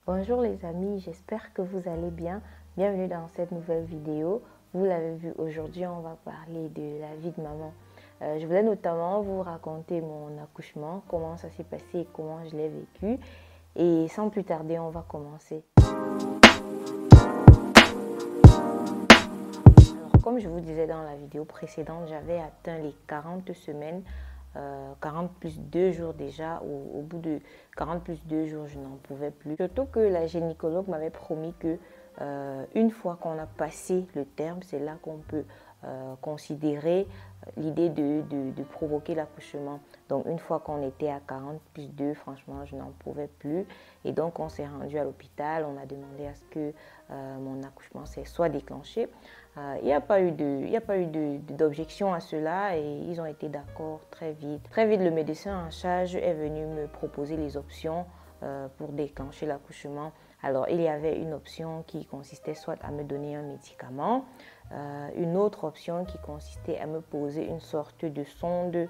Bonjour les amis, j'espère que vous allez bien. Bienvenue dans cette nouvelle vidéo. Vous l'avez vu, aujourd'hui on va parler de la vie de maman. Je voulais notamment vous raconter mon accouchement, comment ça s'est passé et comment je l'ai vécu. Et sans plus tarder, on va commencer. Alors, comme je vous disais dans la vidéo précédente, j'avais atteint les 40 semaines. 40 plus 2 jours déjà, au bout de 40 plus 2 jours, je n'en pouvais plus. Surtout que la gynécologue m'avait promis que une fois qu'on a passé le terme, c'est là qu'on peut considérer l'idée de provoquer l'accouchement. Donc une fois qu'on était à 40 plus 2, franchement, je n'en pouvais plus. Et donc on s'est rendu à l'hôpital, on a demandé à ce que mon accouchement soit déclenché. Il n'y a pas eu d'objection à cela et ils ont été d'accord très vite. Très vite, le médecin en charge est venu me proposer les options pour déclencher l'accouchement. Alors, il y avait une option qui consistait soit à me donner un médicament, une autre option qui consistait à me poser une sorte de sonde,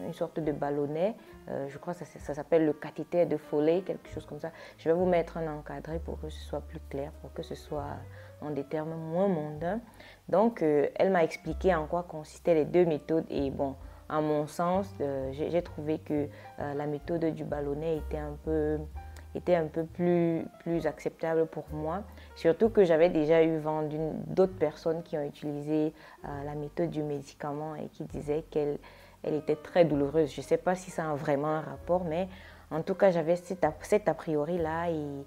une sorte de ballonnet. Je crois que ça s'appelle le cathéter de Foley, quelque chose comme ça. Je vais vous mettre un encadré pour que ce soit plus clair, pour que ce soit en des termes moins mondains. Donc, elle m'a expliqué en quoi consistaient les deux méthodes et bon, à mon sens, j'ai trouvé que la méthode du ballonnet était un peu plus acceptable pour moi. Surtout que j'avais déjà eu vent d'autres personnes qui ont utilisé la méthode du médicament et qui disaient qu'elle était très douloureuse. Je ne sais pas si ça a vraiment un rapport, mais en tout cas, j'avais cet a priori-là et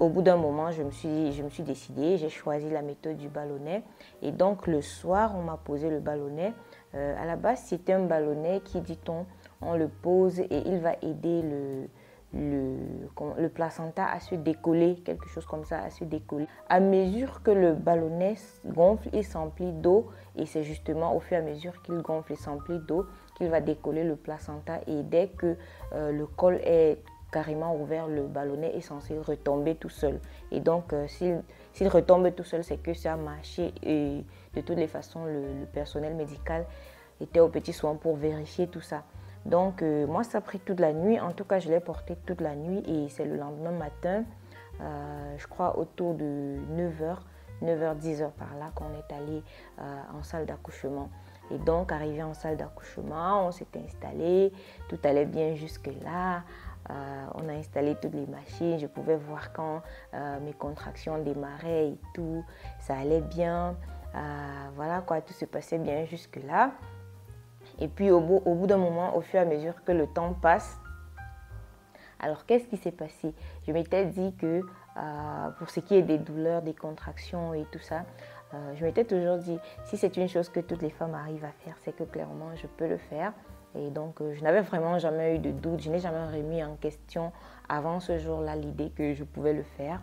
au bout d'un moment, je me suis décidée, j'ai choisi la méthode du ballonnet. Et donc, le soir, on m'a posé le ballonnet. À la base, c'était un ballonnet qui, dit-on, on le pose et il va aider le placenta à se décoller, quelque chose comme ça, à se décoller. À mesure que le ballonnet gonfle, il s'emplit d'eau et c'est justement au fur et à mesure qu'il gonfle et s'emplit d'eau qu'il va décoller le placenta. Et dès que le col est carrément ouvert, le ballonnet est censé retomber tout seul. Et donc, s'il retombe tout seul, c'est que ça a marché. Et de toutes les façons, le personnel médical était au petit soin pour vérifier tout ça. Donc, moi, ça a pris toute la nuit. En tout cas, je l'ai porté toute la nuit. Et c'est le lendemain matin, je crois autour de 9h, 9h, 10h par là, qu'on est allé en salle d'accouchement. Et donc, arrivé en salle d'accouchement, on s'est installé. Tout allait bien jusque-là. On a installé toutes les machines, je pouvais voir quand mes contractions démarraient et tout, ça allait bien, voilà quoi, tout se passait bien jusque là. Et puis au bout d'un moment, au fur et à mesure que le temps passe, alors qu'est-ce qui s'est passé? Je m'étais dit que pour ce qui est des douleurs, des contractions et tout ça, je m'étais toujours dit, si c'est une chose que toutes les femmes arrivent à faire, c'est que clairement je peux le faire. Et donc, je n'avais vraiment jamais eu de doute. Je n'ai jamais remis en question avant ce jour-là l'idée que je pouvais le faire.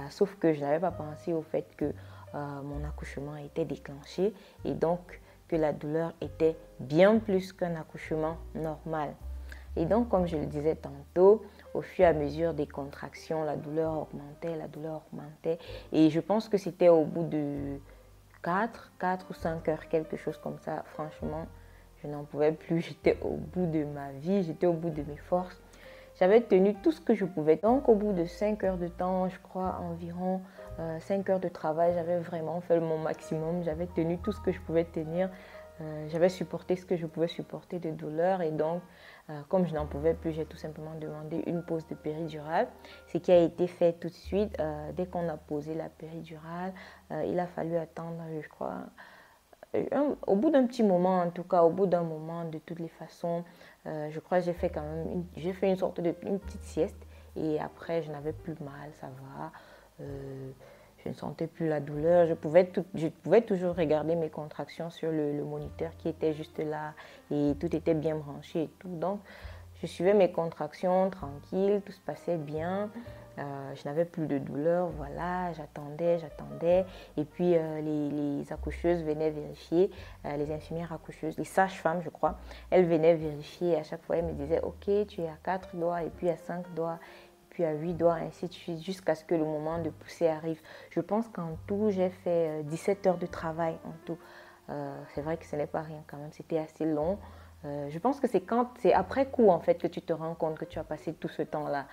Sauf que je n'avais pas pensé au fait que mon accouchement était déclenché et donc que la douleur était bien plus qu'un accouchement normal. Et donc, comme je le disais tantôt, au fur et à mesure des contractions, la douleur augmentait, la douleur augmentait. Et je pense que c'était au bout de 4 ou 5 heures, quelque chose comme ça. Franchement, je n'en pouvais plus, j'étais au bout de ma vie, j'étais au bout de mes forces. J'avais tenu tout ce que je pouvais. Donc au bout de 5 heures de temps, je crois environ 5 heures de travail, j'avais vraiment fait mon maximum. J'avais tenu tout ce que je pouvais tenir. J'avais supporté ce que je pouvais supporter de douleur. Et donc, comme je n'en pouvais plus, j'ai tout simplement demandé une pause de péridurale. Ce qui a été fait tout de suite. Dès qu'on a posé la péridurale, il a fallu attendre, je crois, au bout d'un petit moment, en tout cas, au bout d'un moment, de toutes les façons, je crois que j'ai fait quand même, j'ai fait une sorte de une petite sieste et après, je n'avais plus mal, ça va. Je ne sentais plus la douleur. Je pouvais toujours regarder mes contractions sur le moniteur qui était juste là et tout était bien branché et tout. Donc, je suivais mes contractions tranquille, tout se passait bien. Je n'avais plus de douleur, voilà, j'attendais. Et puis les accoucheuses venaient vérifier, les infirmières accoucheuses, les sages-femmes, je crois, elles venaient vérifier. À chaque fois, elles me disaient, ok, tu es à 4 doigts, et puis à 5 doigts, et puis à 8 doigts, ainsi de suite, jusqu'à ce que le moment de pousser arrive. Je pense qu'en tout, j'ai fait 17 heures de travail en tout. C'est vrai que ce n'est pas rien quand même, c'était assez long. Je pense que c'est après coup en fait que tu te rends compte que tu as passé tout ce temps-là.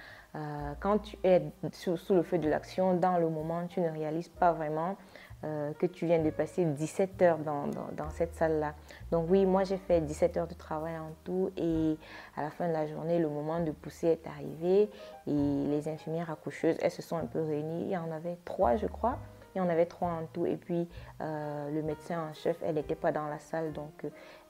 Quand tu es sous le feu de l'action, dans le moment, tu ne réalises pas vraiment que tu viens de passer 17 heures dans cette salle-là. Donc oui, moi j'ai fait 17 heures de travail en tout et à la fin de la journée, le moment de pousser est arrivé et les infirmières accoucheuses, elles se sont un peu réunies. Il y en avait 3, je crois. Il y en avait 3 en tout. Et puis, le médecin en chef, elle n'était pas dans la salle. Donc,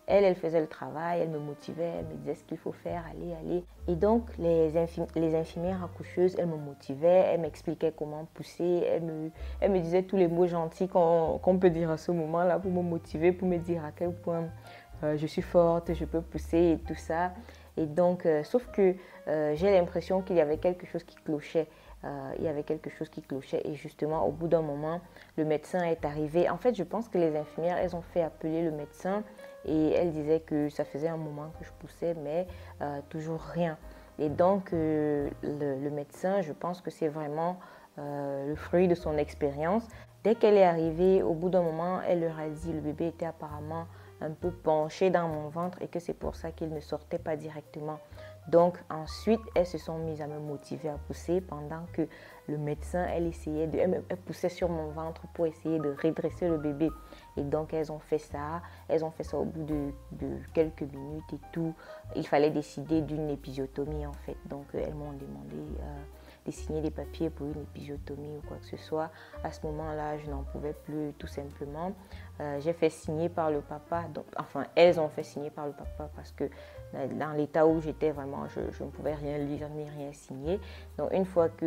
elle faisait le travail, elle me motivait, elle me disait ce qu'il faut faire, allez, allez. Et donc, les infirmières accoucheuses, elles me motivaient, elles m'expliquaient comment pousser, elles me disaient tous les mots gentils qu'on peut dire à ce moment-là pour me motiver, pour me dire à quel point je suis forte, je peux pousser et tout ça. Et donc, sauf que j'ai l'impression qu'il y avait quelque chose qui clochait. Il y avait quelque chose qui clochait et justement au bout d'un moment le médecin est arrivé. En fait je pense que les infirmières elles ont fait appeler le médecin et elles disaient que ça faisait un moment que je poussais mais toujours rien. Et donc le médecin, je pense que c'est vraiment le fruit de son expérience. Dès qu'elle est arrivée, au bout d'un moment, elle leur a dit le bébé était apparemment un peu penché dans mon ventre et que c'est pour ça qu'il ne sortait pas directement. Donc ensuite, elles se sont mises à me motiver à pousser pendant que le médecin, elle poussait sur mon ventre pour essayer de redresser le bébé. Et donc elles ont fait ça au bout de quelques minutes et tout. Il fallait décider d'une épisiotomie en fait. Donc elles m'ont demandé de signer des papiers pour une épisiotomie ou quoi que ce soit. À ce moment-là, je n'en pouvais plus tout simplement. J'ai fait signer par le papa, donc, enfin elles ont fait signer par le papa parce que dans l'état où j'étais vraiment, je ne pouvais rien lire ni rien signer. Donc une fois que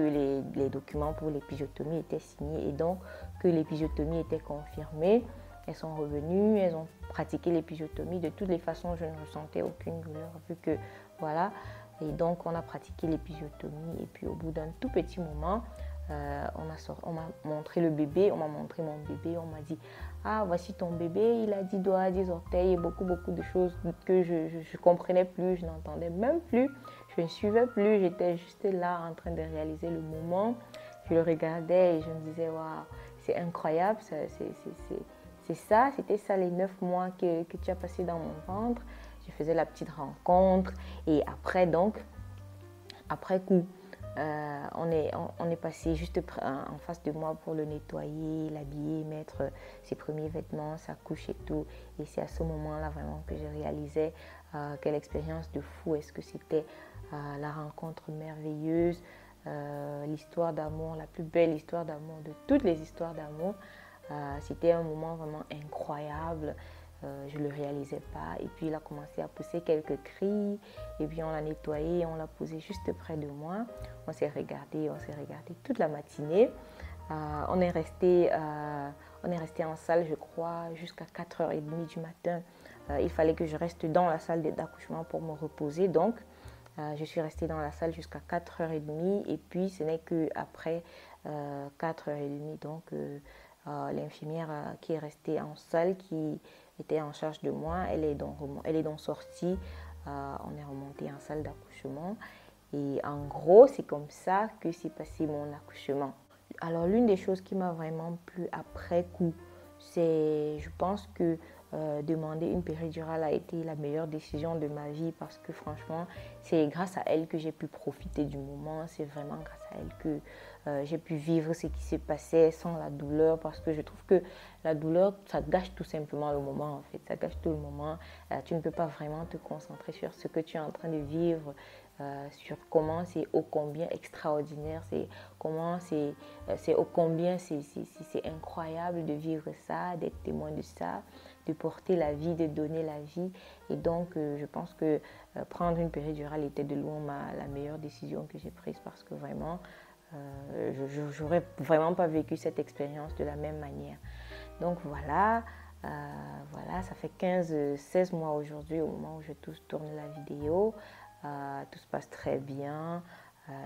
les documents pour l'épisiotomie étaient signés et donc que l'épisiotomie était confirmée, elles sont revenues, elles ont pratiqué l'épisiotomie. De toutes les façons, je ne ressentais aucune douleur vu que voilà. Et donc on a pratiqué l'épisiotomie et puis au bout d'un tout petit moment, on m'a montré le bébé, on m'a montré mon bébé, on m'a dit ah voici ton bébé, il a 10 doigts, 10 orteils et beaucoup de choses que je ne comprenais plus, je n'entendais même plus, je ne suivais plus, j'étais juste là en train de réaliser le moment, je le regardais et je me disais waouh c'est incroyable, c'était ça les 9 mois que tu as passé dans mon ventre. Je faisais la petite rencontre et après donc, après coup, on est passé juste en face de moi pour le nettoyer, l'habiller, mettre ses premiers vêtements, sa couche et tout. Et c'est à ce moment-là vraiment que je réalisais quelle expérience de fou est-ce que c'était la rencontre merveilleuse, l'histoire d'amour, la plus belle histoire d'amour de toutes les histoires d'amour. C'était un moment vraiment incroyable. Je ne le réalisais pas. Et puis il a commencé à pousser quelques cris. Et puis on l'a nettoyé, on l'a posé juste près de moi. On s'est regardé toute la matinée. On est resté en salle, je crois, jusqu'à 4h30 du matin. Il fallait que je reste dans la salle d'accouchement pour me reposer. Donc, je suis restée dans la salle jusqu'à 4h30. Et puis, ce n'est qu'après 4h30, donc, l'infirmière qui est restée en salle, qui était en charge de moi, elle est donc sortie. On est remonté en salle d'accouchement. Et en gros, c'est comme ça que s'est passé mon accouchement. Alors, l'une des choses qui m'a vraiment plu après coup, c'est, je pense que demander une péridurale a été la meilleure décision de ma vie parce que franchement, c'est grâce à elle que j'ai pu profiter du moment. C'est vraiment grâce à elle que j'ai pu vivre ce qui se passait sans la douleur parce que je trouve que la douleur, ça gâche tout simplement le moment en fait. Ça gâche tout le moment. Tu ne peux pas vraiment te concentrer sur ce que tu es en train de vivre. Sur comment c'est ô combien extraordinaire, c'est ô combien c'est incroyable de vivre ça, d'être témoin de ça, de porter la vie, de donner la vie. Et donc, je pense que prendre une péridurale était de loin la meilleure décision que j'ai prise parce que vraiment, je n'aurais vraiment pas vécu cette expérience de la même manière. Donc voilà, ça fait 16 mois aujourd'hui au moment où je tourne la vidéo. Tout se passe très bien.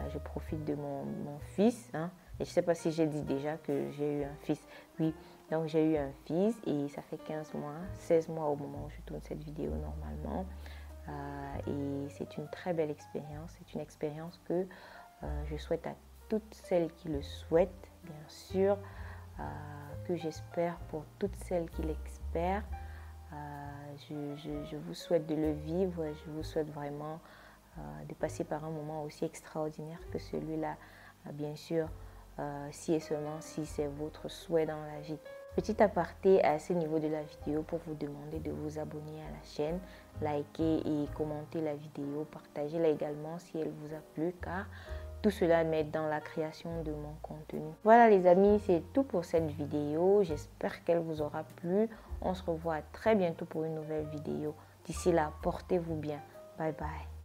Je profite de mon fils. Et je ne sais pas si j'ai dit déjà que j'ai eu un fils. Oui, donc j'ai eu un fils et ça fait 15 mois, 16 mois au moment où je tourne cette vidéo normalement. Et c'est une très belle expérience. C'est une expérience que je souhaite à toutes celles qui le souhaitent, bien sûr, que j'espère pour toutes celles qui l'espèrent. Je vous souhaite de le vivre, je vous souhaite vraiment de passer par un moment aussi extraordinaire que celui-là, bien sûr, si et seulement si c'est votre souhait dans la vie. Petit aparté à ce niveau de la vidéo pour vous demander de vous abonner à la chaîne, liker et commenter la vidéo, partagez-la également si elle vous a plu car tout cela m'aide dans la création de mon contenu. Voilà les amis, c'est tout pour cette vidéo. J'espère qu'elle vous aura plu. On se revoit très bientôt pour une nouvelle vidéo. D'ici là, portez-vous bien. Bye bye.